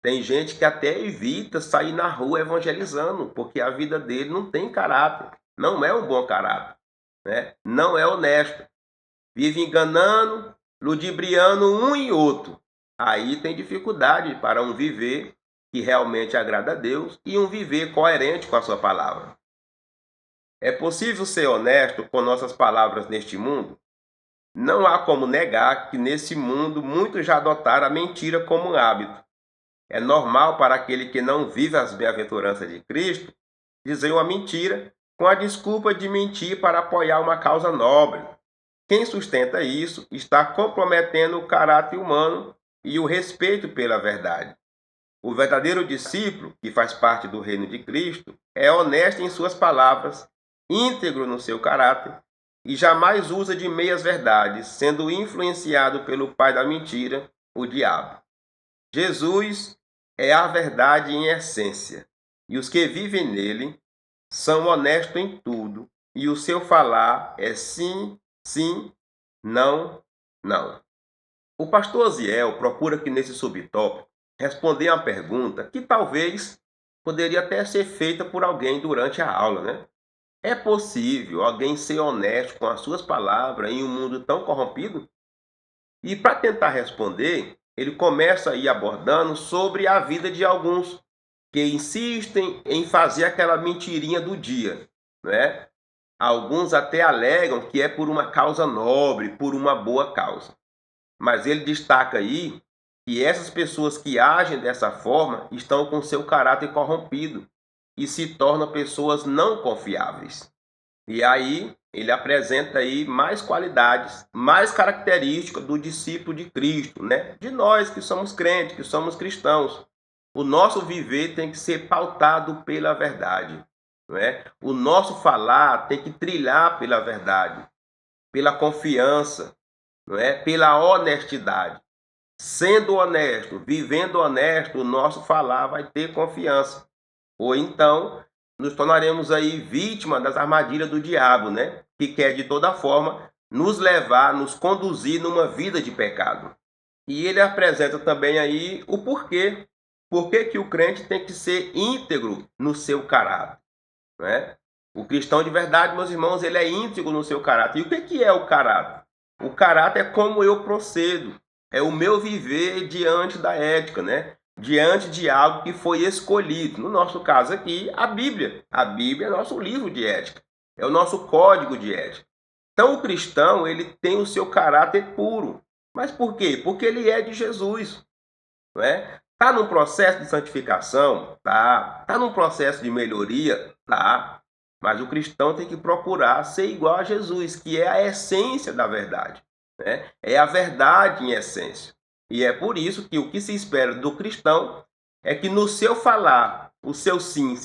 Tem gente que até evita sair na rua evangelizando, porque a vida dele não tem caráter, não é um bom caráter, né? Não é honesto. Vive enganando, ludibriando um e outro. Aí tem dificuldade para um viver que realmente agrada a Deus e um viver coerente com a sua palavra. É possível ser honesto com nossas palavras neste mundo? Não há como negar que nesse mundo muitos já adotaram a mentira como um hábito. É normal para aquele que não vive as bem-aventuranças de Cristo dizer uma mentira com a desculpa de mentir para apoiar uma causa nobre. Quem sustenta isso está comprometendo o caráter humano e o respeito pela verdade. O verdadeiro discípulo, que faz parte do reino de Cristo, é honesto em suas palavras, íntegro no seu caráter e jamais usa de meias verdades, sendo influenciado pelo pai da mentira, o diabo. Jesus é a verdade em essência, e os que vivem nele são honestos em tudo, e o seu falar é sim, sim, não, não. O pastor Osiel procura aqui nesse subtópico responder a uma pergunta que talvez poderia até ser feita por alguém durante a aula, né? É possível alguém ser honesto com as suas palavras em um mundo tão corrompido? E para tentar responder, ele começa aí abordando sobre a vida de alguns que insistem em fazer aquela mentirinha do dia, né? Alguns até alegam que é por uma causa nobre, por uma boa causa. Mas ele destaca aí que essas pessoas que agem dessa forma estão com seu caráter corrompido e se tornam pessoas não confiáveis. E aí ele apresenta aí mais qualidades, mais características do discípulo de Cristo, né? De nós que somos crentes, que somos cristãos. O nosso viver tem que ser pautado pela verdade, não é? O nosso falar tem que trilhar pela verdade, pela confiança, não é? Pela honestidade. Sendo honesto, vivendo honesto, o nosso falar vai ter confiança. Ou então, nos tornaremos aí vítima das armadilhas do diabo, né? Que quer de toda forma nos levar, nos conduzir numa vida de pecado. E ele apresenta também aí o porquê. Por que que o crente tem que ser íntegro no seu caráter, né? O cristão de verdade, meus irmãos, ele é íntegro no seu caráter. E o que que é o caráter? O caráter é como eu procedo, é o meu viver diante da ética, né? Diante de algo que foi escolhido. No nosso caso aqui, a Bíblia. A Bíblia é nosso livro de ética, é o nosso código de ética. Então, o cristão, ele tem o seu caráter puro. Mas por quê? Porque ele é de Jesus, não é? Está num processo de santificação? Tá. Está num processo de melhoria? Tá. Mas o cristão tem que procurar ser igual a Jesus, que é a essência da verdade, né? É a verdade em essência. E é por isso que o que se espera do cristão é que no seu falar, o seu sim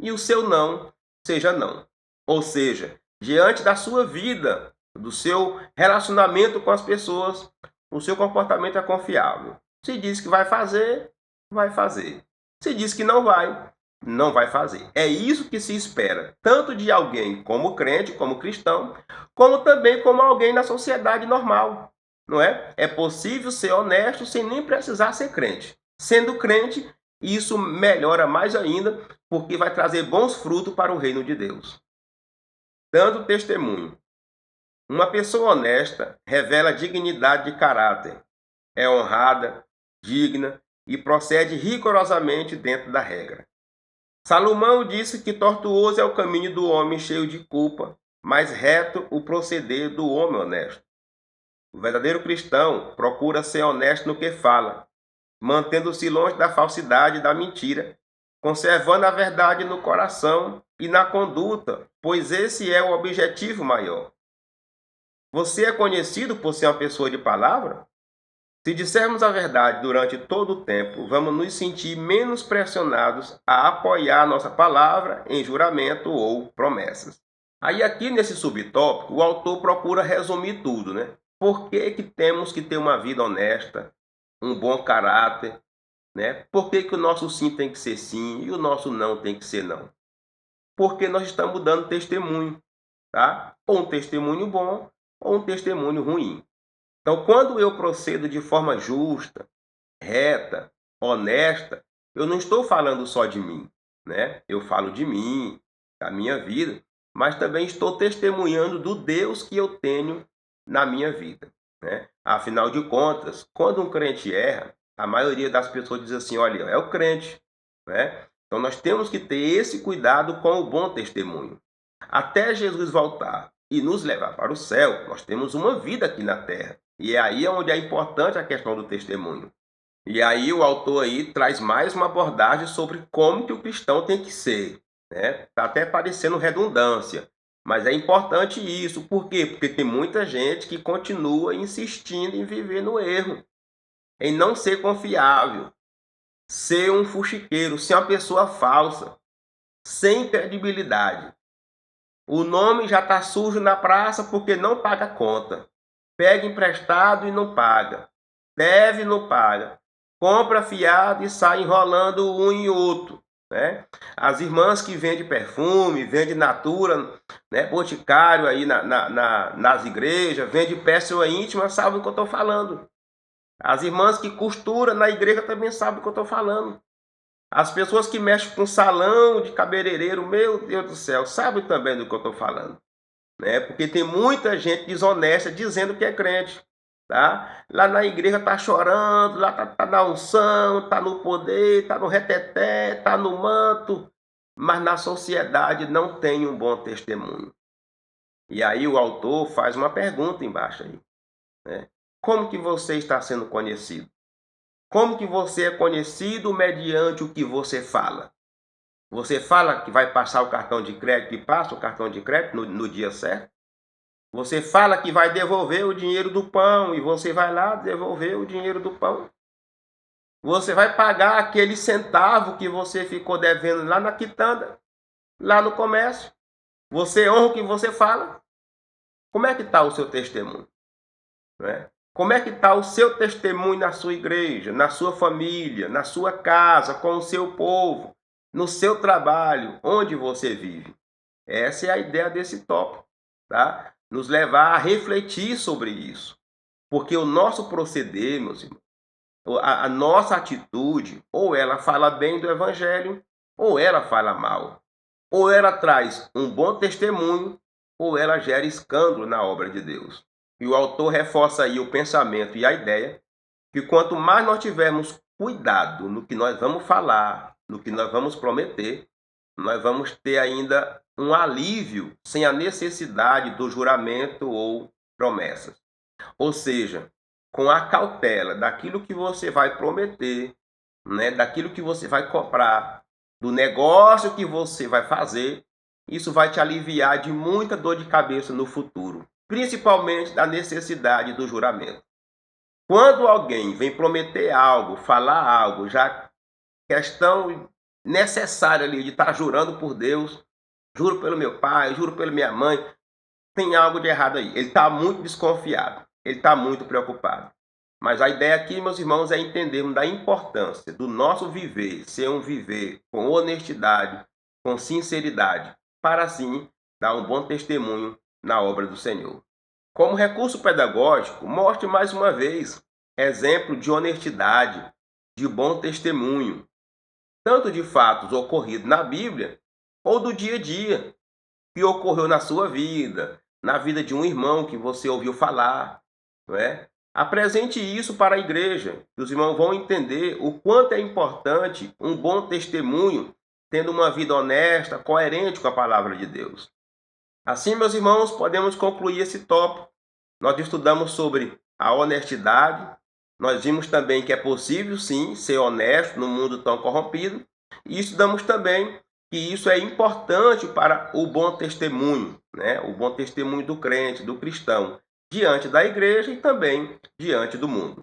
e o seu não seja não. Ou seja, diante da sua vida, do seu relacionamento com as pessoas, o seu comportamento é confiável. Se diz que vai fazer, vai fazer. Se diz que não vai, não vai fazer. É isso que se espera, tanto de alguém como crente, como cristão, como também como alguém na sociedade normal, não é? É possível ser honesto sem nem precisar ser crente. Sendo crente, isso melhora mais ainda, porque vai trazer bons frutos para o reino de Deus. Dando testemunho. Uma pessoa honesta revela dignidade de caráter, é honrada, digna e procede rigorosamente dentro da regra. Salomão disse que tortuoso é o caminho do homem cheio de culpa, mas reto o proceder do homem honesto. O verdadeiro cristão procura ser honesto no que fala, mantendo-se longe da falsidade e da mentira, conservando a verdade no coração e na conduta, pois esse é o objetivo maior. Você é conhecido por ser uma pessoa de palavra? Se dissermos a verdade durante todo o tempo, vamos nos sentir menos pressionados a apoiar nossa palavra em juramento ou promessas. Aí aqui nesse subtópico, o autor procura resumir tudo, né? Por que que temos que ter uma vida honesta, um bom caráter, né? Por que que o nosso sim tem que ser sim e o nosso não tem que ser não? Porque nós estamos dando testemunho, tá? Ou um testemunho bom ou um testemunho ruim. Então, quando eu procedo de forma justa, reta, honesta, eu não estou falando só de mim, né? Eu falo de mim, da minha vida, mas também estou testemunhando do Deus que eu tenho na minha vida, né? Afinal de contas, quando um crente erra, a maioria das pessoas diz assim, olha, é o crente, né? Então nós temos que ter esse cuidado com o bom testemunho. Até Jesus voltar e nos levar para o céu, nós temos uma vida aqui na terra. E é aí onde é importante a questão do testemunho. E aí o autor aí traz mais uma abordagem sobre como que o cristão tem que ser, né? Tá até parecendo redundância, mas é importante isso. Por quê? Porque tem muita gente que continua insistindo em viver no erro, em não ser confiável, ser um fuxiqueiro, ser uma pessoa falsa, sem credibilidade. O nome já está sujo na praça porque não paga a conta. Pega emprestado e não paga. Deve e não paga. Compra fiado e sai enrolando um e outro, né? As irmãs que vendem perfume, vendem natura, né? Boticário aí nas igrejas, vendem pérola íntima, sabem o que eu estou falando. As irmãs que costuram na igreja também sabem o que eu estou falando. As pessoas que mexem com salão de cabeleireiro, meu Deus do céu, sabem também do que eu estou falando, né? Porque tem muita gente desonesta dizendo que é crente, tá? Lá na igreja tá chorando, lá tá na unção, tá no poder, tá no reteté, tá no manto, mas na sociedade não tem um bom testemunho. E aí o autor faz uma pergunta embaixo aí, né? Como que você está sendo conhecido? Como que você é conhecido mediante o que você fala? Você fala que vai passar o cartão de crédito e passa o cartão de crédito no dia certo? Você fala que vai devolver o dinheiro do pão e você vai lá devolver o dinheiro do pão? Você vai pagar aquele centavo que você ficou devendo lá na quitanda, lá no comércio? Você honra o que você fala? Como é que está o seu testemunho? Né? Como é que está o seu testemunho na sua igreja, na sua família, na sua casa, com o seu povo, no seu trabalho, onde você vive? Essa é a ideia desse tópico, tá? Nos levar a refletir sobre isso. Porque o nosso proceder, meus irmãos, a nossa atitude, ou ela fala bem do evangelho, ou ela fala mal. Ou ela traz um bom testemunho, ou ela gera escândalo na obra de Deus. E o autor reforça aí o pensamento e a ideia que quanto mais nós tivermos cuidado no que nós vamos falar, no que nós vamos prometer, nós vamos ter ainda um alívio sem a necessidade do juramento ou promessas. Ou seja, com a cautela daquilo que você vai prometer, né, daquilo que você vai comprar, do negócio que você vai fazer, isso vai te aliviar de muita dor de cabeça no futuro, principalmente da necessidade do juramento. Quando alguém vem prometer algo, falar algo, já questão necessária ali de estar jurando por Deus, juro pelo meu pai, juro pela minha mãe, tem algo de errado aí. Ele está muito desconfiado, ele está muito preocupado. Mas a ideia aqui, meus irmãos, é entendermos da importância do nosso viver, ser um viver com honestidade, com sinceridade, para assim dar um bom testemunho na obra do Senhor. Como recurso pedagógico, mostre mais uma vez exemplo de honestidade, de bom testemunho, tanto de fatos ocorridos na Bíblia ou do dia a dia, que ocorreu na sua vida, na vida de um irmão que você ouviu falar, não é? Apresente isso para a igreja, que os irmãos vão entender o quanto é importante um bom testemunho, tendo uma vida honesta, coerente com a palavra de Deus. Assim, meus irmãos, podemos concluir esse tópico. Nós estudamos sobre a honestidade, nós vimos também que é possível, sim, ser honesto no mundo tão corrompido, e estudamos também que isso é importante para o bom testemunho, né? O bom testemunho do crente, do cristão, diante da igreja e também diante do mundo.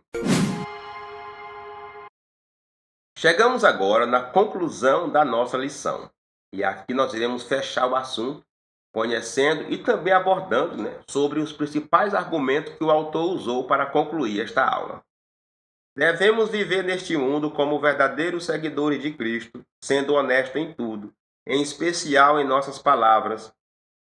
Chegamos agora na conclusão da nossa lição, e aqui nós iremos fechar o assunto conhecendo e também abordando, né, sobre os principais argumentos que o autor usou para concluir esta aula. Devemos viver neste mundo como verdadeiros seguidores de Cristo, sendo honestos em tudo, em especial em nossas palavras,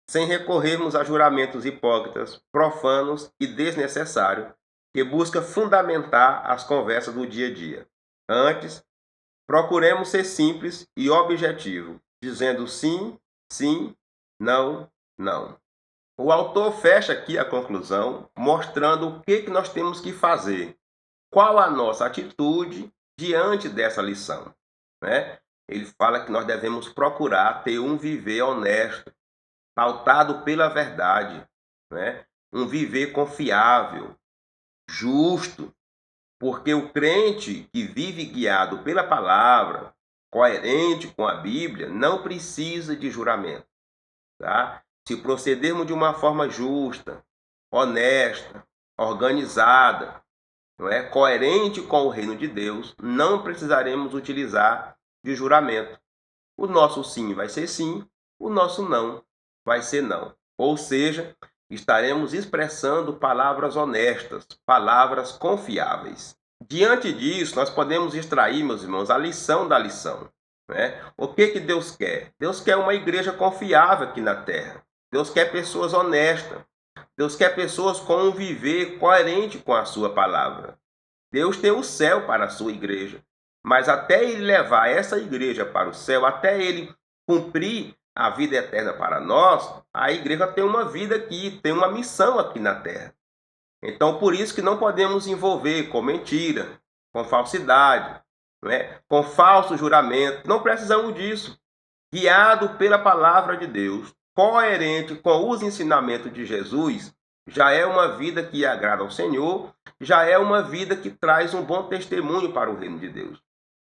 sem recorrermos a juramentos hipócritas, profanos e desnecessários, que busca fundamentar as conversas do dia a dia. Antes, procuremos ser simples e objetivo, dizendo sim, sim, não, não. O autor fecha aqui a conclusão, mostrando o que nós temos que fazer, qual a nossa atitude diante dessa lição, né? Ele fala que nós devemos procurar ter um viver honesto, pautado pela verdade, né? Um viver confiável, justo, porque o crente que vive guiado pela palavra, coerente com a Bíblia, não precisa de juramento, tá? Se procedermos de uma forma justa, honesta, organizada, não é? Coerente com o reino de Deus, não precisaremos utilizar de juramento. O nosso sim vai ser sim, o nosso não vai ser não. Ou seja, estaremos expressando palavras honestas, palavras confiáveis. Diante disso, nós podemos extrair, meus irmãos, a lição da lição, né? O que Deus quer? Deus quer uma igreja confiável aqui na terra. Deus quer pessoas honestas. Deus quer pessoas com um viver coerente com a sua palavra. Deus tem o céu para a sua igreja. Mas até ele levar essa igreja para o céu, até ele cumprir a vida eterna para nós, a igreja tem uma vida aqui, tem uma missão aqui na terra. Então, por isso que não podemos envolver com mentira, com falsidade, não é? Com falso juramento. Não precisamos disso. Guiado pela palavra de Deus, coerente com os ensinamentos de Jesus, já é uma vida que agrada ao Senhor, já é uma vida que traz um bom testemunho para o reino de Deus.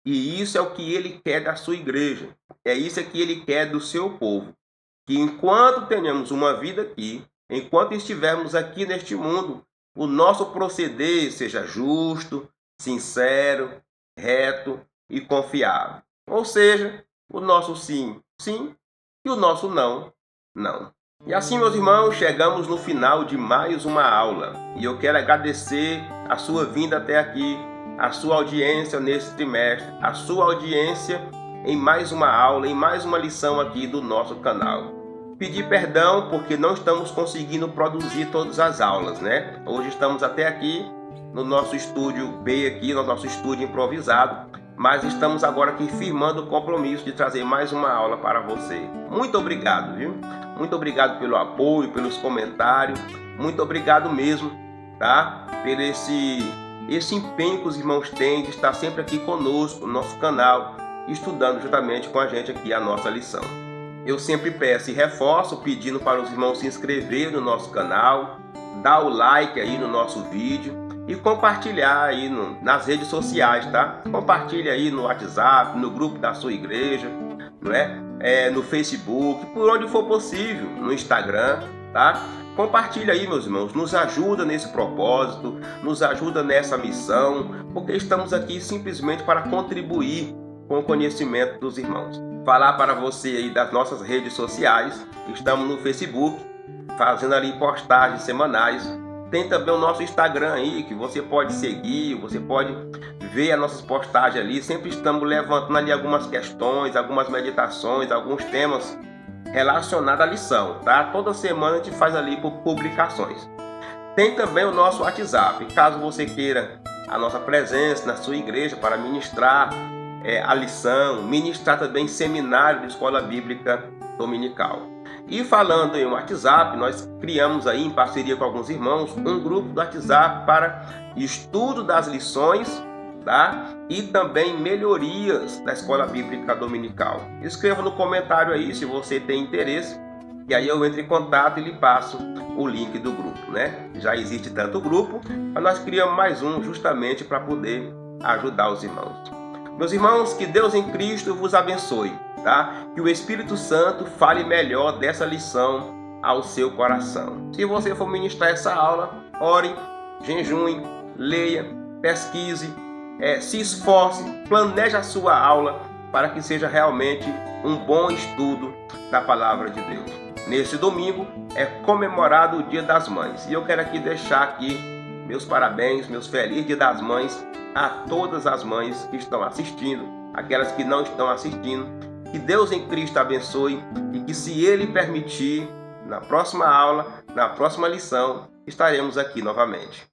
E isso é o que Ele quer da sua igreja. É isso que Ele quer do seu povo. Que enquanto tenhamos uma vida aqui, enquanto estivermos aqui neste mundo, o nosso proceder seja justo, sincero, reto e confiável. Ou seja, o nosso sim, sim, e o nosso não, não. E assim, meus irmãos, chegamos no final de mais uma aula. E eu quero agradecer a sua vinda até aqui, a sua audiência nesse trimestre, a sua audiência em mais uma aula, em mais uma lição aqui do nosso canal. Pedir perdão porque não estamos conseguindo produzir todas as aulas, né? Hoje estamos até aqui no nosso estúdio B aqui, no nosso estúdio improvisado, mas estamos agora aqui firmando o compromisso de trazer mais uma aula para você. Muito obrigado, viu? Muito obrigado pelo apoio, pelos comentários, muito obrigado mesmo, tá? Por esse empenho que os irmãos têm de estar sempre aqui conosco no nosso canal, estudando juntamente com a gente aqui a nossa lição. Eu sempre peço e reforço pedindo para os irmãos se inscreverem no nosso canal, dar o like aí no nosso vídeo e compartilhar aí nas redes sociais, tá? Compartilha aí no WhatsApp, no grupo da sua igreja, não é? No Facebook, por onde for possível, no Instagram, tá? Compartilha aí, meus irmãos, nos ajuda nesse propósito, nos ajuda nessa missão, porque estamos aqui simplesmente para contribuir com o conhecimento dos irmãos. Falar para você aí das nossas redes sociais, estamos no Facebook, fazendo ali postagens semanais. Tem também o nosso Instagram aí, que você pode seguir, você pode ver as nossas postagens ali. Sempre estamos levantando ali algumas questões, algumas meditações, alguns temas relacionados à lição, tá? Toda semana a gente faz ali publicações. Tem também o nosso WhatsApp, caso você queira a nossa presença na sua igreja para ministrar a lição, ministrar também seminário de escola bíblica dominical. E falando em WhatsApp, nós criamos aí em parceria com alguns irmãos um grupo do WhatsApp para estudo das lições, tá? E também melhorias da escola bíblica dominical. Escreva no comentário aí se você tem interesse, e aí eu entro em contato e lhe passo o link do grupo, né? Já existe tanto grupo, mas nós criamos mais um justamente para poder ajudar os irmãos. Meus irmãos, que Deus em Cristo vos abençoe, tá? Que o Espírito Santo fale melhor dessa lição ao seu coração. Se você for ministrar essa aula, ore, jejue, leia, pesquise, se esforce, planeje a sua aula para que seja realmente um bom estudo da Palavra de Deus. Nesse domingo é comemorado o Dia das Mães. E eu quero aqui deixar aqui meus parabéns, meus felizes Dia das Mães a todas as mães que estão assistindo, aquelas que não estão assistindo. Que Deus em Cristo abençoe e que, se Ele permitir, na próxima aula, na próxima lição, estaremos aqui novamente.